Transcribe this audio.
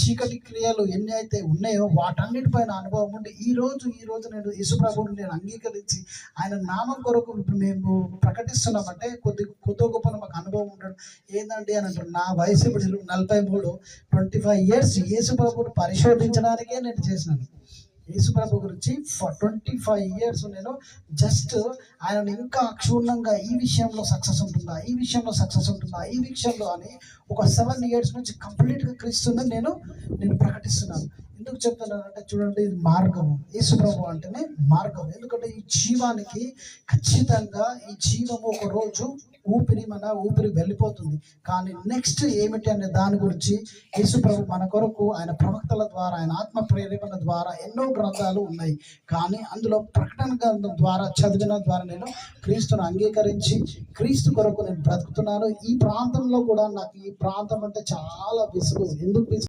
చీకటి క్రియలు ఎన్ని అయితే ఉన్నాయో వాటన్నిటిపైన అనుభవం ఉండి ఈ రోజు నేను యేసుప్రభువుని నేను అంగీకరించి ఆయన నామం కొరకు ఇప్పుడు మేము ప్రకటిస్తున్నామంటే కొద్ది గొప్ప మాకు అనుభవం ఉండడం ఏందండి అని అంటారు. నా వయసు ఇప్పుడు 43, 25 years యేసుప్రభువుని పరిశోధించడానికే నేను చేసినాను. యేసుప్రభు గురించి 25 years నేను జస్ట్ ఆయనను ఇంకా క్షుణ్ణంగా ఈ విషయంలో సక్సెస్ ఉంటుందా, ఈ విషయంలో సక్సెస్ ఉంటుందా, ఈ విషయంలో అని ఒక 7 years నుంచి కంప్లీట్గా క్రీస్తుని నేను ప్రకటిస్తున్నాను. ఎందుకు చెప్తున్నానంటే చూడండి, ఇది మార్గము. యేసుప్రభు అంటేనే మార్గం. ఎందుకంటే ఈ జీవానికి ఖచ్చితంగా ఈ జీవము ఒక రోజు ఊపిరి వెళ్ళిపోతుంది. కానీ నెక్స్ట్ ఏమిటి అనే దాని గురించి యేసుప్రభు మన కొరకు ఆయన ప్రవక్తల ద్వారా ఆయన ఆత్మ ప్రేరేపణ ద్వారా ఎన్నో గ్రంథాలు ఉన్నాయి. కానీ అందులో ప్రకటన గ్రంథం ద్వారా చదివిన ద్వారా నేను క్రీస్తును అంగీకరించి క్రీస్తు కొరకు నేను బ్రతుకుతున్నాను. ఈ ప్రాంతంలో కూడా నాకు ఈ ప్రాంతం అంటే చాలా విసుగు. ఎందుకు